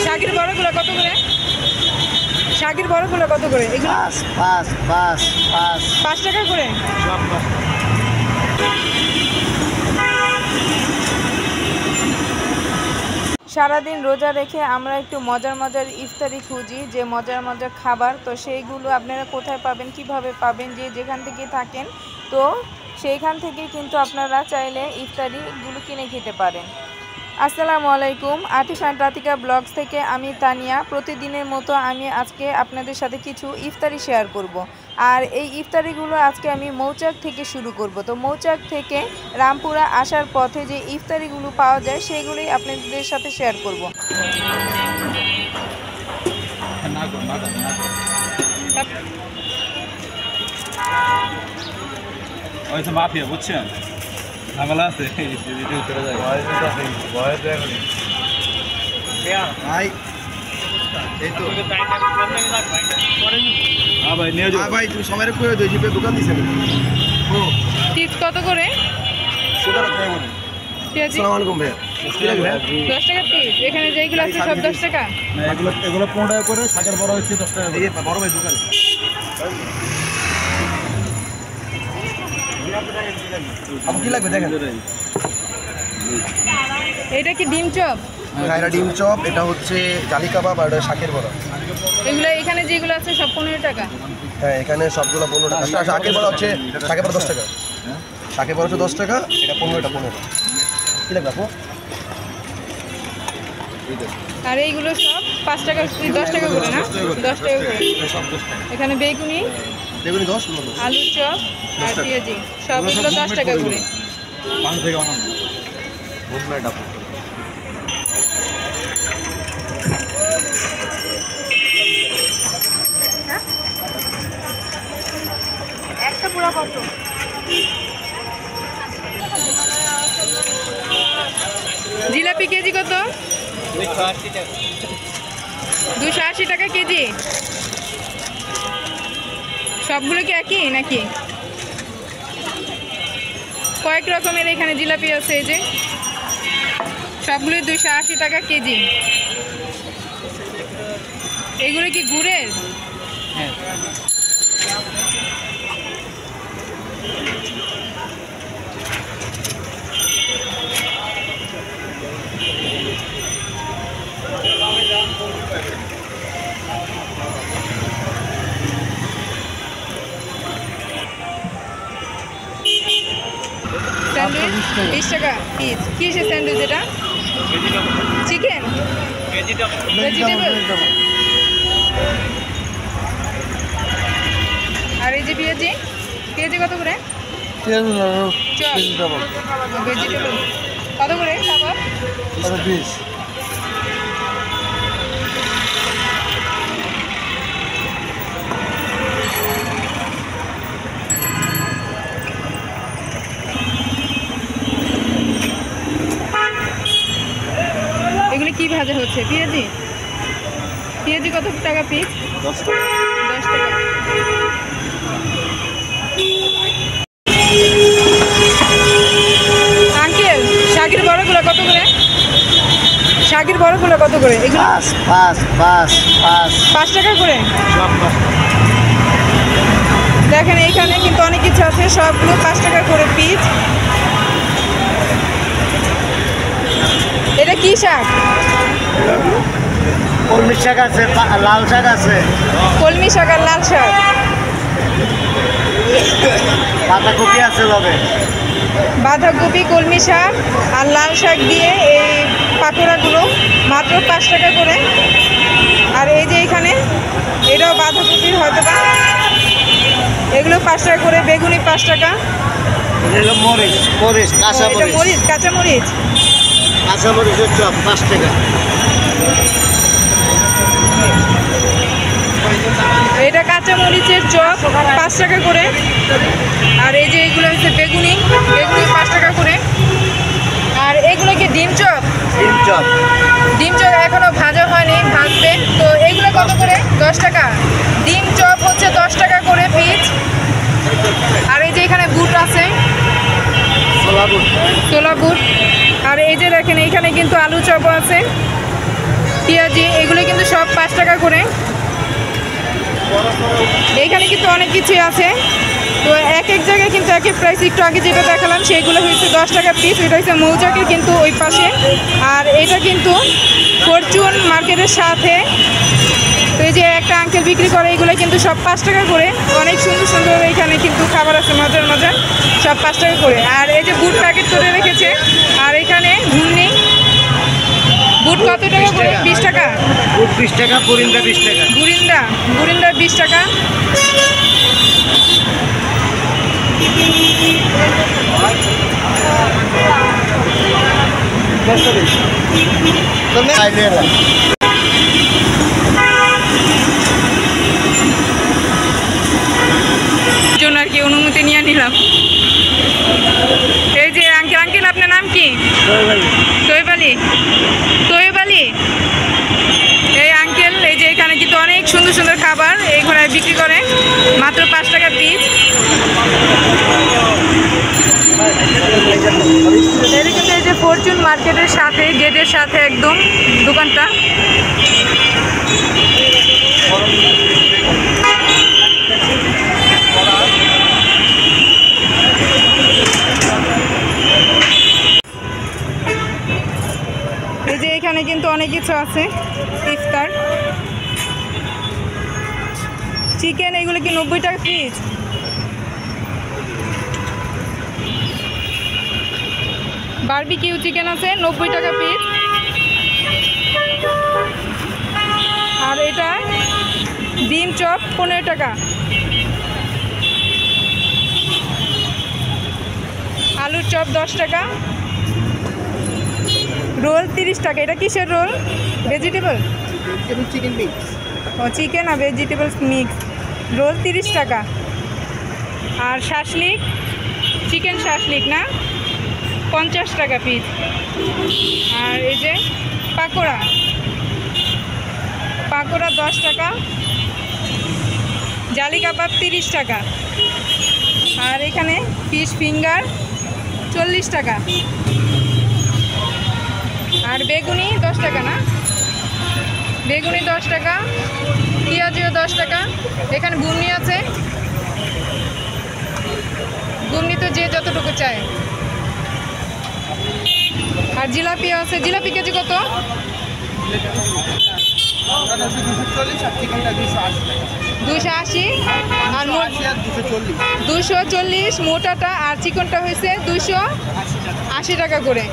শাকের বড়গুলো কত করে? শাকের বড়গুলো কত করে? এগুলো 5 টাকা করে। সারাদিন রোজা রেখে আমরা একটু মজার মজার ইফতারি খুঁজি, যে মজার মজার খাবার। তো সেইগুলো আপনারা কোথায় পাবেন, কিভাবে পাবেন, যে যেখান থেকে থাকেন, তো সেইখান থেকে কিন্তু আপনারা চাইলে ইফতারিগুলো কিনে খেতে পারেন। আসসালামু আলাইকুম, আতিফ অ্যান্ড রাতিকা ব্লগস থেকে আমি তানিয়া। প্রতিদিনের মতো আমি আজকে আপনাদের সাথে কিছু ইফতারি শেয়ার করব। আর এই ইফতারিগুলো আজকে আমি মৌচাক থেকে শুরু করব। তো মৌচাক থেকে রামপুরা আসার পথে যে ইফতারিগুলো পাওয়া যায় সেগুলোই আপনাদের সাথে শেয়ার করব। মাফিয়া বুঝছেন, ঝামেলা আছে। ভাই তুমি সময় দোকান দিচ্ছে কত করে? 10 টাকা পিস। এখানে যেগুলো আছে সব 10 টাকা। এগুলো 15 টাকা করে, শাকের বড় হচ্ছে 10 টাকা। বড় ভাই দোকান কি লাগবে দেখেন। এটা কি ডিম চপ? এটা ডিম চপ, এটা হচ্ছে জালি কাবাব, আর শাকের বড়া। এগুলো এখানে যেগুলো আছে সব 15 টাকা। হ্যাঁ, এখানে সবগুলো 15 টাকা। শাকের বড়া হচ্ছে শাকের বড়া 10 টাকা। শাকের বড়া হচ্ছে 10 টাকা, এটা 15 কি লাগবে আপু? আর এইগুলো সব 5 টাকা, 10 টাকা করে না? 10 টাকা করে। এখানে বেগুনি 10, আলুর চপ আর পেঁয়াজি সবগুলো 10 টাকা করে। একটা পুরা কত? জিলাপি কেজি কত? 280 টাকা কেজি। সবগুলো কি একই নাকি? কয়েক রকমের এখানে জিলাপি আছে, এই যে সবগুলোই 280 টাকা কেজি। এগুলো কি গুড়ের? হ্যাঁ। স্যান্ডউইচ 20 টাকা পিস। কি সে স্যান্ডউইচ? এটা চিকেন ভেজিটেবল। আর এই যে পেঁয়াজি কত করে? ভেজিটেবল কত করে? খাবার এগুলো কি ভাজা হচ্ছে? পেঁয়াজি কত টাকা পিস? 10 টাকা। আঙ্কেল, শাকের বড়গুলো কত করে? শাকের বড়গুলো কত করে? এগুলো 5 টাকা করে। দেখেন এইখানে কিন্তু অনেক কিছু আছে, সবগুলো 5 টাকা করে পিস। এটা কি শাক? কলমি শাক আছে, লাল শাক আছে। কলমি শাক আর লাল শাক। বাঁধাকপি আছে, বাঁধাকপি, কলমি শাক আর লাল শাক দিয়ে এই পাকোড়াগুলো মাত্র 5 টাকা করে। আর এই যে এখানে এটাও বাঁধাকপির হয়তো বা, এগুলো 5 টাকা করে। বেগুনি 5 টাকা। মরিচ কাঁচামরিচ কাঁচামরিচের চপ 5 টাকা। এটা কাঁচামরিচের চপ 5 টাকা করে। আর এই যে এগুলো হচ্ছে বেগুনি 5 টাকা করে। আর এগুলো কি ডিম চপ? ডিম চপ এখনো ভাজা হয়নি, ভাজবে। তো এগুলো কত করে? 10 টাকা। ডিম চপ হচ্ছে 10 টাকা করে পিস। আর এই যে এখানে বুট আছে, ছোলা বুট। আর এই এই যে দেখেন এইখানে কিন্তু আলু চপও আছে, পেঁয়াজি, এগুলো কিন্তু সব 5 টাকা করে। এইখানে কিন্তু অনেক কিছুই আছে। তো এক এক জায়গায় কিন্তু এক এক প্রাইস। একটু আগে যেটা দেখালাম সেইগুলো হচ্ছে 10 টাকা পিস, এটা হচ্ছে মৌচাকে কিন্তু ওই পাশে। আর এটা কিন্তু ফরচুন মার্কেটের সাথে। তো এই যে একটা আঙ্কেল বিক্রি করে, এগুলো কিন্তু সব 5 টাকা করে। অনেক সুন্দর সুন্দর এইখানে কিন্তু খাবার আছে, মজার মজার, সব 5 টাকা করে। আর এই যে বুট প্যাকেট করে রেখেছে। আর এখানে ঘুমনি বুট কত টাকা করে? 20 টাকা। বুট 20 টাকা, বুরিন্দা 20 টাকা। বুরিন্দা 20 টাকা। জন্য আর কি অনুমতি নিয়ে নিলাম। এই যে আঙ্কেল আপনার নাম কি? তোয়েব আলী। এই আঙ্কেল এই যে এখানে কিন্তু অনেক সুন্দর সুন্দর খাবার এই ঘোড়ায় বিক্রি করে, মাত্র 5 টাকা পিস। এটা কিন্তু এই যে ফরচুন মার্কেটের সাথে, গেটের সাথে একদম দোকানটা। এই যে এখানে কিন্তু অনেক কিছু আছে, ইফতার, চিকেন, এগুলো কি 90 টাকা পিস? বারবিকিউ চিকেন আছে 90 টাকা পিস। আর এটা ডিম চপ 15 টাকা। আলুর চপ 10 টাকা। রোল 30 টাকা। এটা কিসের রোল? ভেজিটেবল? Chicken mix. ও চিকেন আর ভেজিটেবলস মিক্স। রোল 30 টাকা। আর শাসলিক, চিকেন শাসলিক না, 50 টাকা পিস। আর এই যে পাকোড়া 10 টাকা। জালি কাবাব 30 টাকা। আর এখানে ফিশ ফিঙ্গার 40 টাকা। আর বেগুনি 10 টাকা না, বেগুনি 10 টাকা, পেঁয়াজিও 10 টাকা। এখানে ঘুগনি আছে, ঘুগনি তো যে যতটুকু চায়। আর জিলাপিও আছে। জিলাপি কেজি কত? 280। আর 240 মোটাটা। আর চিকনটা হয়েছে 280 টাকা করে।